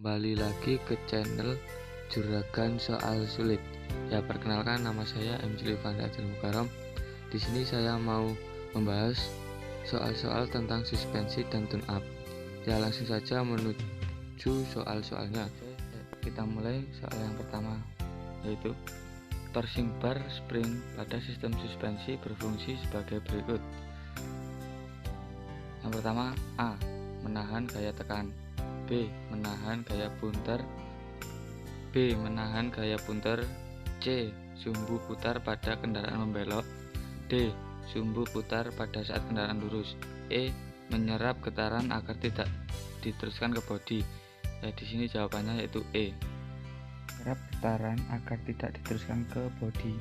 Kembali lagi ke channel Juragan Soal Sulit. Ya, perkenalkan, nama saya M. Julifanda Mukarom. Di sini saya mau membahas soal-soal tentang suspensi dan tune up. Ya, langsung saja menuju soal-soalnya. Kita mulai soal yang pertama, yaitu torsing bar spring pada sistem suspensi berfungsi sebagai berikut. Yang pertama, A. Menahan gaya tekan. B. Menahan gaya punter. B. Menahan gaya punter. C. Sumbu putar pada kendaraan membelok. D. Sumbu putar pada saat kendaraan lurus. E. Menyerap getaran agar tidak diteruskan ke bodi. Ya, di sini jawabannya yaitu E. Menyerap getaran agar tidak diteruskan ke bodi.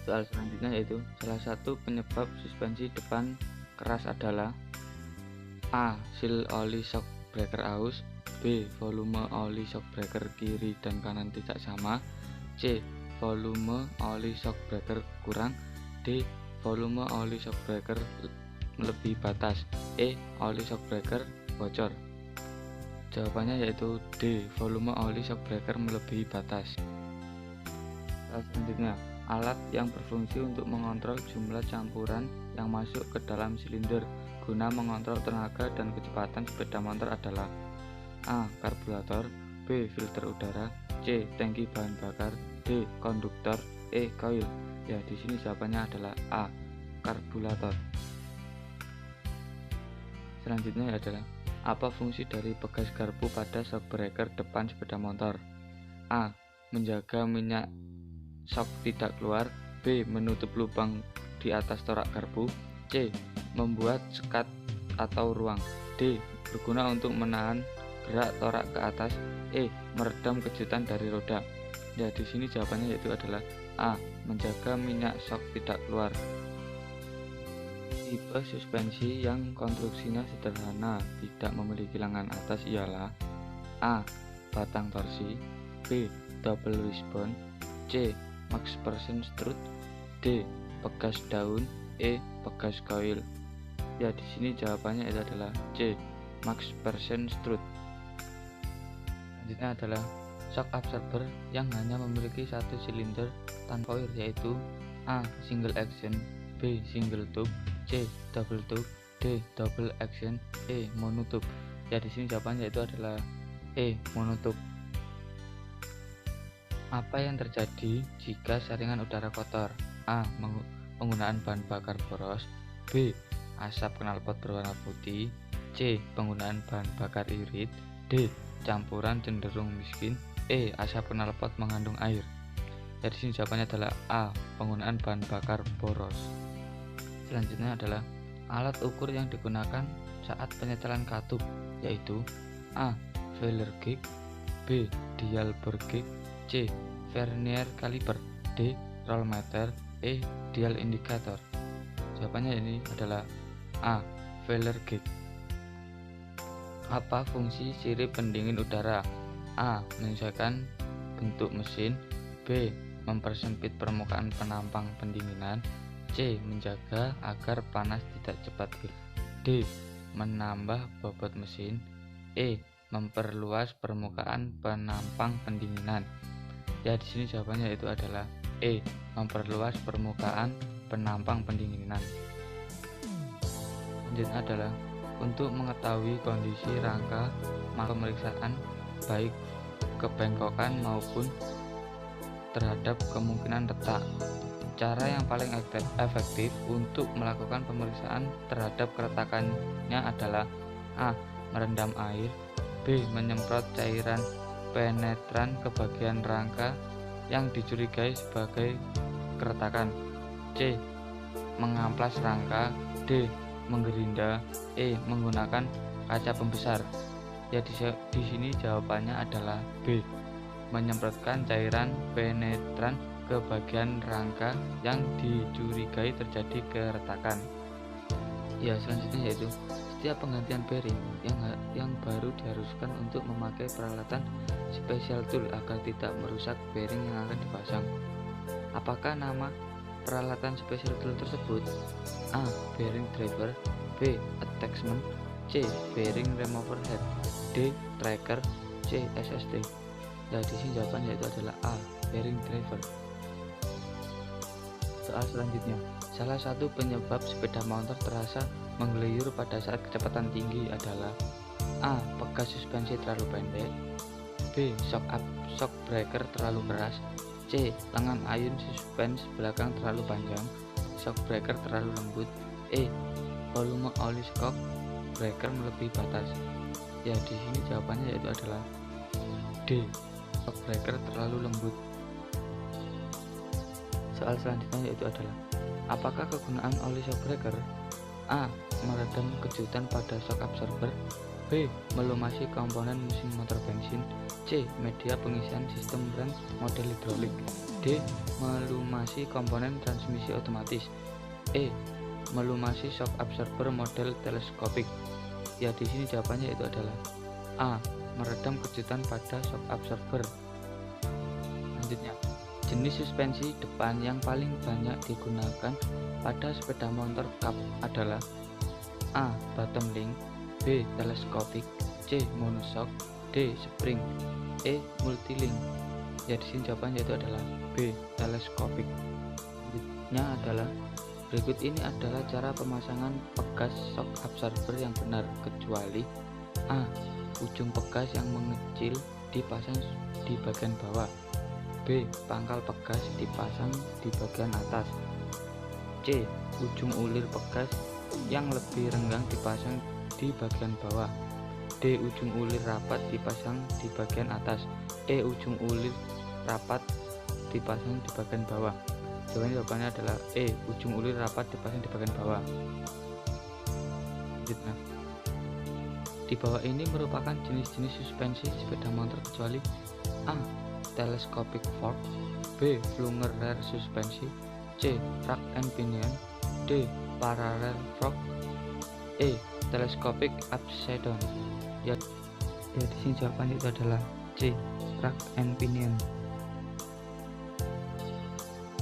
Soal selanjutnya yaitu salah satu penyebab suspensi depan keras adalah A. Seal oli shock breaker aus. B. Volume oli shock breaker kiri dan kanan tidak sama. C. Volume oli shock breaker kurang. D. Volume oli shock breaker melebihi batas. E. Oli shock breaker bocor. Jawabannya yaitu D. Volume oli shock breaker melebihi batas. Selanjutnya, alat yang berfungsi untuk mengontrol jumlah campuran yang masuk ke dalam silinder guna mengontrol tenaga dan kecepatan sepeda motor adalah A. Karburator. B. Filter udara. C. Tangki bahan bakar. D. Konduktor. E. Koil. Ya, di sini jawabannya adalah A. Karburator. Selanjutnya adalah apa fungsi dari pegas garpu pada shock breaker depan sepeda motor? A. Menjaga minyak shock tidak keluar. B. Menutup lubang di atas torak garpu. C. Membuat sekat atau ruang. D. Berguna untuk menahan gerak torak ke atas. E. Meredam kejutan dari roda. Ya, di sini jawabannya yaitu adalah A. Menjaga minyak shock tidak keluar. Tipe suspensi yang konstruksinya sederhana tidak memiliki lengan atas ialah A. Batang torsi. B. Double wishbone. C. McPherson strut. D. Pegas daun. E. Pegas koil. Ya, di sini jawabannya itu adalah C. McPherson strut. Selanjutnya adalah shock absorber yang hanya memiliki satu silinder tanpa koil, yaitu A. Single action. B. Single tube. C. Double tube. D. Double action. E. Monotube. Ya, di sini jawabannya itu adalah E. Monotube. Apa yang terjadi jika saringan udara kotor? A. Penggunaan bahan bakar boros. B. Asap knalpot berwarna putih. C. Penggunaan bahan bakar irit. D. Campuran cenderung miskin. E. Asap knalpot mengandung air. Ya, di sini jawabannya adalah A. Penggunaan bahan bakar boros. Selanjutnya adalah alat ukur yang digunakan saat penyetelan katup, yaitu A. Feeler gauge. B. Dial bore gauge. C. Vernier caliper. D. Roll meter. E. Dial indicator. Jawabannya ini adalah A. Feeler gauge. Apa fungsi sirip pendingin udara? A. Menyesuaikan bentuk mesin. B. Mempersempit permukaan penampang pendinginan. C. Menjaga agar panas tidak cepat hilang. D. Menambah bobot mesin. E. Memperluas permukaan penampang pendinginan. Ya, di sini jawabannya itu adalah E. Memperluas permukaan penampang pendinginan. Selanjutnya adalah untuk mengetahui kondisi rangka, maka pemeriksaan baik kebengkokan maupun terhadap kemungkinan retak. Cara yang paling efektif untuk melakukan pemeriksaan terhadap keretakannya adalah A. Merendam air. B. Menyemprot cairan penetran ke bagian rangka yang dicurigai sebagai keretakan. C. Mengamplas rangka. D. Menggerinda. E. Menggunakan kaca pembesar. Ya, di sini jawabannya adalah B. Menyemprotkan cairan penetran ke bagian rangka yang dicurigai terjadi keretakan. Ya, selanjutnya yaitu setiap penggantian bearing yang baru diharuskan untuk memakai peralatan special tool agar tidak merusak bearing yang akan dipasang. Apakah nama peralatan special tool tersebut? A. Bearing driver. B. Attachment. C. Bearing remover head. D. Tracker. C. SST. Nah, di sini jawabannya yaitu adalah A. Bearing driver. Soal selanjutnya, salah satu penyebab sepeda motor terasa menggeluyur pada saat kecepatan tinggi adalah A. Pegas suspensi terlalu pendek, B. Shock breaker terlalu keras, C. Lengan ayun suspens belakang terlalu panjang, shock breaker terlalu lembut, E. Volume oli shock breaker melebihi batas. Ya, di sini jawabannya yaitu adalah D. Shock breaker terlalu lembut. Soal selanjutnya yaitu adalah, apakah kegunaan oli shock breaker? A. Meredam kejutan pada shock absorber, B. Melumasi komponen mesin motor bensin, C. Media pengisian sistem rem model hidrolik, D. Melumasi komponen transmisi otomatis, E. Melumasi shock absorber model teleskopik. Ya, di sini jawabannya itu adalah A. Meredam kejutan pada shock absorber. Selanjutnya, jenis suspensi depan yang paling banyak digunakan pada sepeda motor cup adalah A. Bottom link, B. Teleskopik, C. Monoshock, D. Spring, E. Multilink. Ya, di sini jawabannya itu adalah B. Teleskopik. Selanjutnya adalah, berikut ini adalah cara pemasangan pegas shock absorber yang benar, kecuali A. Ujung pegas yang mengecil dipasang di bagian bawah, B. Pangkal pegas dipasang di bagian atas, C. Ujung ulir pegas yang lebih renggang dipasang di bagian bawah, D. Ujung ulir rapat dipasang di bagian atas, E. Ujung ulir rapat dipasang di bagian bawah. Jawabannya adalah E. Ujung ulir rapat dipasang di bagian bawah. Nah, di bawah ini merupakan jenis-jenis suspensi sepeda motor kecuali A. Telescopic fork, B. Flunger rear suspensi, C. Rack and pinion, D. Parallel fork, E. Telescopic upside down. Ya, di sini jawabannya itu adalah C. Rack and pinion.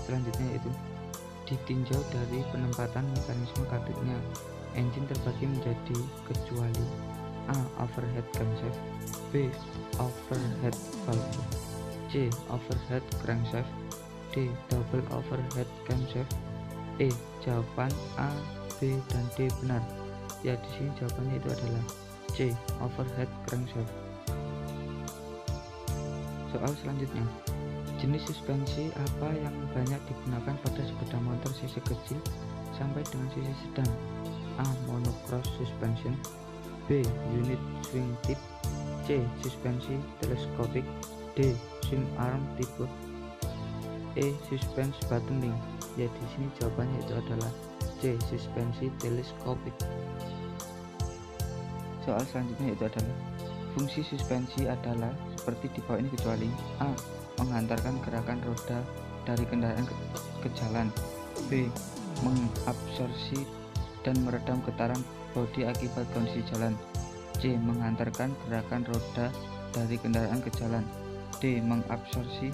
Selanjutnya yaitu, ditinjau dari penempatan mekanisme katitnya, engine terbagi menjadi kecuali A. Overhead camshaft, B. Overhead valve, C. Overhead crankshaft, D. Double overhead camshaft, E. Jawaban A, B, dan D benar. Ya, di sini jawabannya itu adalah C. Overhead crankshaft. Soal selanjutnya, jenis suspensi apa yang banyak digunakan pada sepeda motor sisi kecil sampai dengan sisi sedang? A. Monocross suspension, B. Unit swing tip, C. Suspensi teleskopik, D. Swing arm tipe, E. Suspense bottom link. Ya, di sini jawabannya itu adalah C. Suspensi teleskopik. Soal selanjutnya itu adalah, fungsi suspensi adalah seperti di bawah ini kecuali A. Menghantarkan gerakan roda dari kendaraan ke jalan, B. Mengabsorsi dan meredam getaran bodi akibat kondisi jalan, C. Menghantarkan gerakan roda dari kendaraan ke jalan, D. Mengabsorsi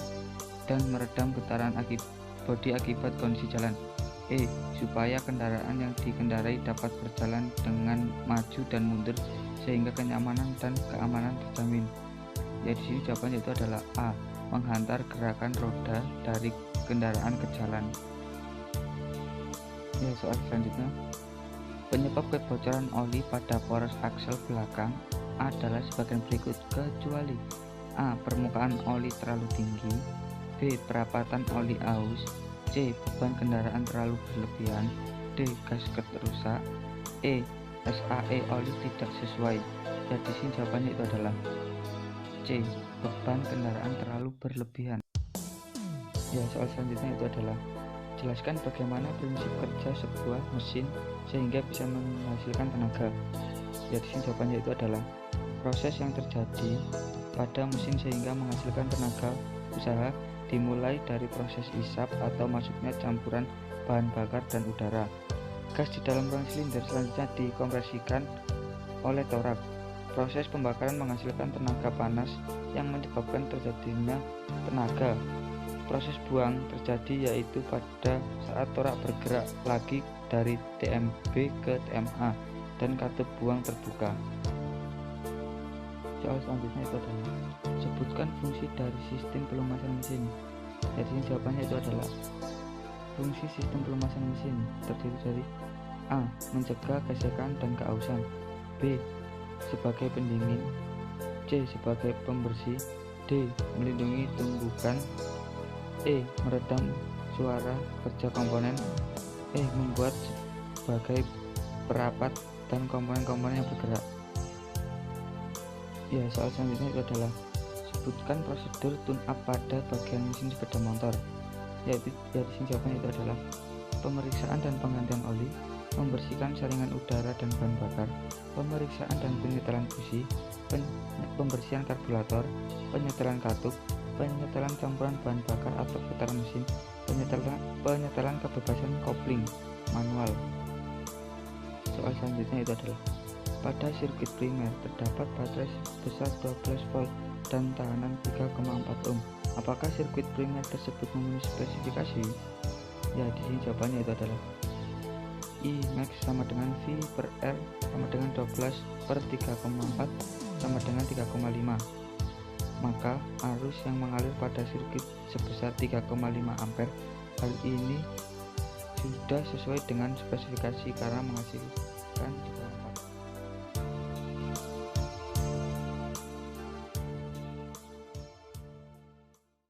dan meredam getaran bodi akibat kondisi jalan, E. Supaya kendaraan yang dikendarai dapat berjalan dengan maju dan mundur sehingga kenyamanan dan keamanan terjamin. Ya, di sini jawabannya itu adalah A. Menghantar gerakan roda dari kendaraan ke jalan. Ya, soal selanjutnya, penyebab kebocoran oli pada poros aksel belakang adalah sebagian berikut kecuali A. Permukaan oli terlalu tinggi, B. Perapatan oli aus, C. Beban kendaraan terlalu berlebihan, D. Gasket rusak, E. SAE oli tidak sesuai. Ya, di sini jawabannya itu adalah C. Beban kendaraan terlalu berlebihan. Ya, soal selanjutnya itu adalah, jelaskan bagaimana prinsip kerja sebuah mesin sehingga bisa menghasilkan tenaga. Ya, di sini jawabannya itu adalah proses yang terjadi pada mesin sehingga menghasilkan tenaga usaha dimulai dari proses isap atau masuknya campuran bahan bakar dan udara. Gas di dalam ruang silinder selanjutnya dikompresikan oleh torak. Proses pembakaran menghasilkan tenaga panas yang menyebabkan terjadinya tenaga. Proses buang terjadi yaitu pada saat torak bergerak lagi dari TMB ke TMA dan katup buang terbuka. Soal selanjutnya itu adalah, Sebutkan fungsi dari sistem pelumasan mesin. Jadi jawabannya itu adalah fungsi sistem pelumasan mesin terdiri dari A. Mencegah gesekan dan keausan, B. Sebagai pendingin, C. Sebagai pembersih, D. Melindungi tumbukan, E. Meredam suara kerja komponen, E. Membuat sebagai perapat dan komponen-komponen yang bergerak. Ya, soal selanjutnya itu adalah sebutkan prosedur tune up pada bagian mesin sepeda motor. Yaitu dari sini jawabannya itu adalah pemeriksaan dan penggantian oli, membersihkan saringan udara dan bahan bakar, pemeriksaan dan penyetelan busi, pembersihan karburator, penyetelan katup, penyetelan campuran bahan bakar atau putaran mesin, penyetelan kebebasan kopling manual. Soal selanjutnya itu adalah pada sirkuit primer terdapat baterai sebesar 12 volt dan tahanan 3,4 ohm. Apakah sirkuit primer tersebut memenuhi spesifikasi? Ya, di sini jawabannya itu adalah I max sama dengan V per R sama dengan 12 per 3,4 sama dengan 3,5. Maka arus yang mengalir pada sirkuit sebesar 3,5 ampere. Hal ini sudah sesuai dengan spesifikasi karena menghasilkan